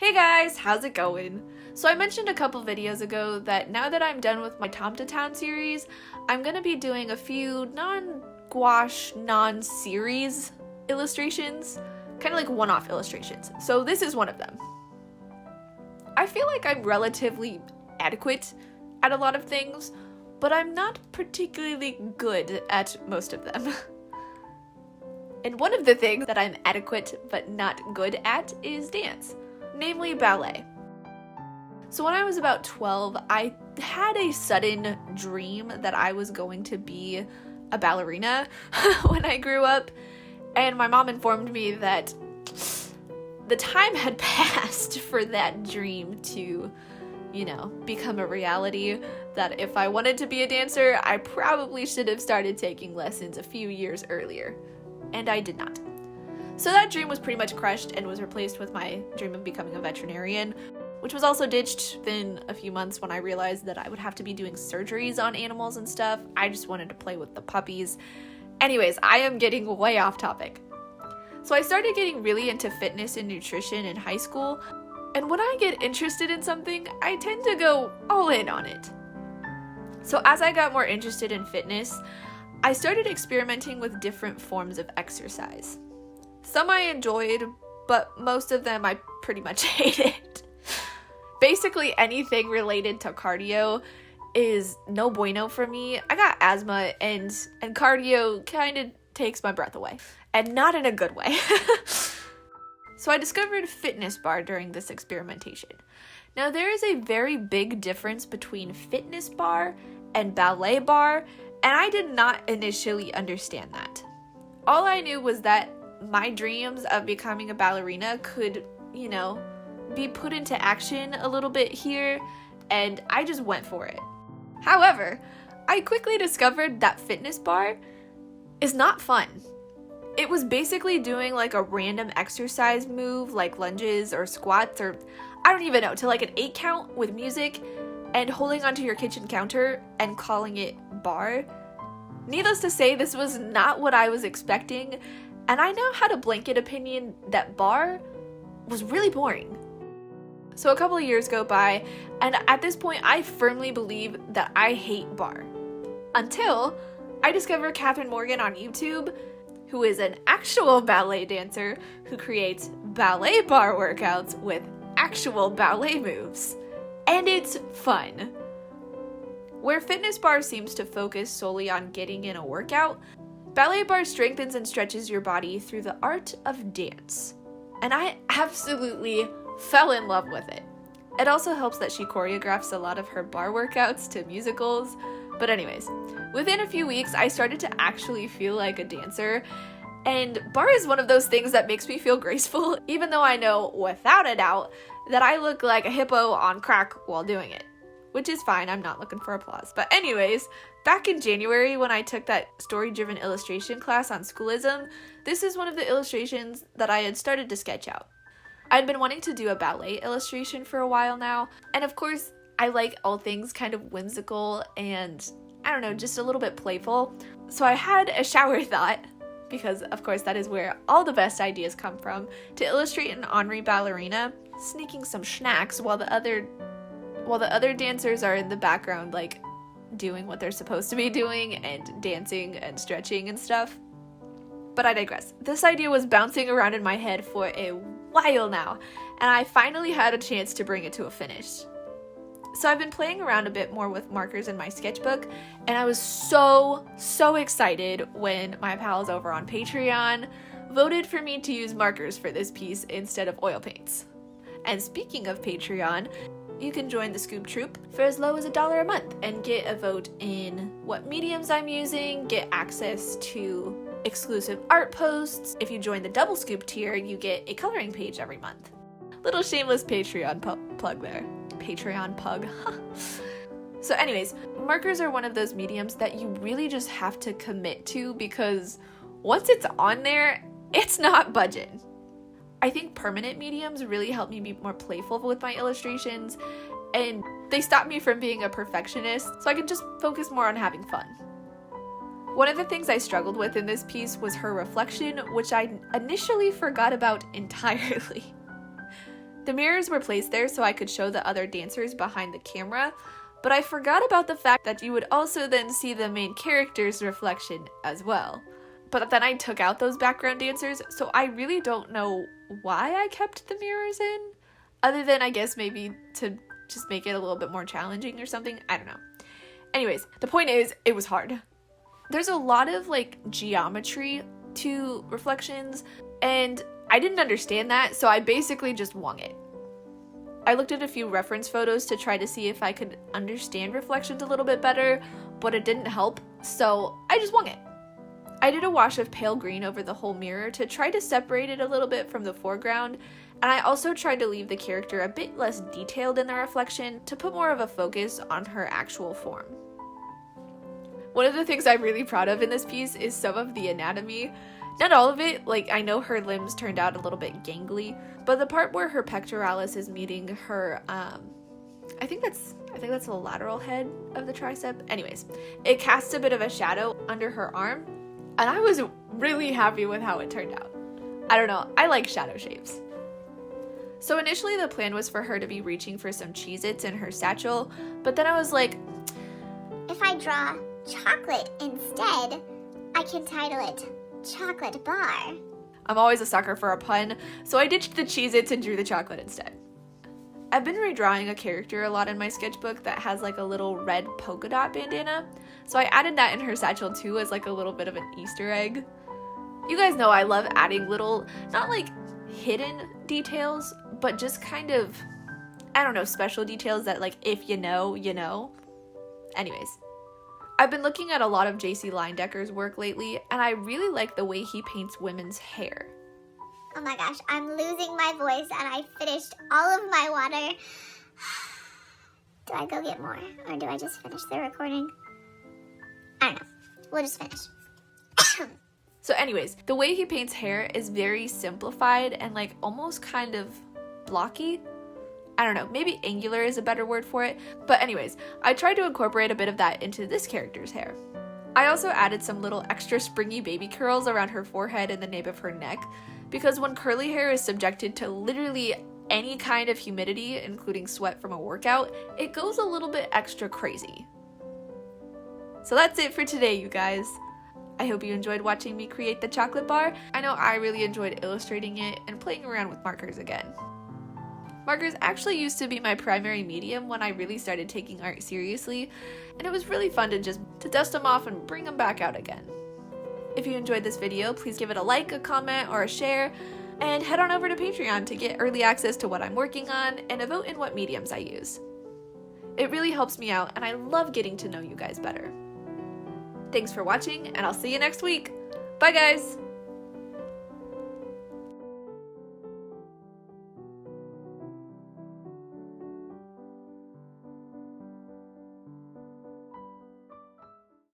Hey guys, how's it going? So I mentioned a couple videos ago that now that I'm done with my Tom to Town series, I'm gonna be doing a few non-gouache, non-series illustrations, kind of like one-off illustrations. So this is one of them. I feel like I'm relatively adequate at a lot of things, but I'm not particularly good at most of them. And one of the things that I'm adequate but not good at is dance, namely ballet. So when I was about 12, I had a sudden dream that I was going to be a ballerina when I grew up, and my mom informed me that the time had passed for that dream to, become a reality, that if I wanted to be a dancer, I probably should have started taking lessons a few years earlier. And I did not. So that dream was pretty much crushed and was replaced with my dream of becoming a veterinarian, which was also ditched within a few months when I realized that I would have to be doing surgeries on animals and stuff. I just wanted to play with the puppies. Anyways, I am getting way off topic. So I started getting really into fitness and nutrition in high school, and when I get interested in something, I tend to go all in on it. So as I got more interested in fitness, I started experimenting with different forms of exercise. Some I enjoyed, but most of them I pretty much hated. Basically anything related to cardio is no bueno for me. I got asthma and cardio kind of takes my breath away, and not in a good way. So I discovered fitness bar during this experimentation. Now there is a very big difference between fitness bar and ballet bar, and I did not initially understand that. All I knew was that my dreams of becoming a ballerina could, be put into action a little bit here, and I just went for it. However, I quickly discovered that fitness bar is not fun. It was basically doing like a random exercise move like lunges or squats or I don't even know, to like an 8 count with music and holding onto your kitchen counter and calling it bar. Needless to say, this was not what I was expecting, and I now had a blanket opinion that bar was really boring. So a couple of years go by, and at this point I firmly believe that I hate bar. Until I discover Catherine Morgan on YouTube, who is an actual ballet dancer who creates ballet bar workouts with actual ballet moves. And it's fun. Where fitness bar seems to focus solely on getting in a workout, ballet bar strengthens and stretches your body through the art of dance. And I absolutely fell in love with it. It also helps that she choreographs a lot of her bar workouts to musicals. But anyways, within a few weeks, I started to actually feel like a dancer. And bar is one of those things that makes me feel graceful, even though I know without a doubt that I look like a hippo on crack while doing it. Which is fine, I'm not looking for applause. But anyways, back in January when I took that story-driven illustration class on Schoolism, this is one of the illustrations that I had started to sketch out. I'd been wanting to do a ballet illustration for a while now, and of course, I like all things kind of whimsical and, just a little bit playful. So I had a shower thought, because of course that is where all the best ideas come from, to illustrate an ornery ballerina sneaking some snacks while the other dancers are in the background, like, doing what they're supposed to be doing and dancing and stretching and stuff. But I digress. This idea was bouncing around in my head for a while now, and I finally had a chance to bring it to a finish. So I've been playing around a bit more with markers in my sketchbook, and I was so excited when my pals over on Patreon voted for me to use markers for this piece instead of oil paints. And speaking of Patreon, you can join the Scoop Troop for as low as $1 a month and get a vote in what mediums I'm using, get access to exclusive art posts. If you join the Double Scoop tier, you get a coloring page every month. Little shameless Patreon plug there. Patreon pug. So anyways, markers are one of those mediums that you really just have to commit to, because once it's on there, it's not budging. I think permanent mediums really help me be more playful with my illustrations, and they stop me from being a perfectionist, so I can just focus more on having fun. One of the things I struggled with in this piece was her reflection, which I initially forgot about entirely. The mirrors were placed there so I could show the other dancers behind the camera, but I forgot about the fact that you would also then see the main character's reflection as well. But then I took out those background dancers, so I really don't know why I kept the mirrors in, other than I guess maybe to just make it a little bit more challenging or something. I don't know. Anyways, the point is, it was hard. There's a lot of like geometry to reflections, and I didn't understand that, so I basically just wung it. I looked at a few reference photos to try to see if I could understand reflections a little bit better, but it didn't help, so I just wung it. I did a wash of pale green over the whole mirror to try to separate it a little bit from the foreground, and I also tried to leave the character a bit less detailed in the reflection to put more of a focus on her actual form. One of the things I'm really proud of in this piece is some of the anatomy. Not all of it, like I know her limbs turned out a little bit gangly, but the part where her pectoralis is meeting her, I think that's the lateral head of the tricep. Anyways, it casts a bit of a shadow under her arm, and I was really happy with how it turned out. I don't know, I like shadow shapes. So initially the plan was for her to be reaching for some Cheez-Its in her satchel, but then I was like, if I draw chocolate instead, I can title it Chocolate Bar. I'm always a sucker for a pun, so I ditched the Cheez-Its and drew the chocolate instead. I've been redrawing a character a lot in my sketchbook that has like a little red polka dot bandana, so I added that in her satchel too as like a little bit of an Easter egg. You guys know I love adding little, not like hidden details, but just kind of, I don't know, special details that like if you know, you know. Anyways, I've been looking at a lot of J.C. Leyendecker's work lately, and I really like the way he paints women's hair. Oh my gosh, I'm losing my voice and I finished all of my water. Do I go get more or do I just finish the recording? I don't know. We'll just finish. So anyways, the way he paints hair is very simplified and like almost kind of blocky. I don't know, maybe angular is a better word for it. But anyways, I tried to incorporate a bit of that into this character's hair. I also added some little extra springy baby curls around her forehead and the nape of her neck, because when curly hair is subjected to literally any kind of humidity, including sweat from a workout, it goes a little bit extra crazy. So that's it for today, you guys. I hope you enjoyed watching me create the chocolate bar. I know I really enjoyed illustrating it and playing around with markers again. Markers actually used to be my primary medium when I really started taking art seriously, and it was really fun to just dust them off and bring them back out again. If you enjoyed this video, please give it a like, a comment, or a share, and head on over to Patreon to get early access to what I'm working on and a vote in what mediums I use. It really helps me out, and I love getting to know you guys better. Thanks for watching, and I'll see you next week. Bye, guys!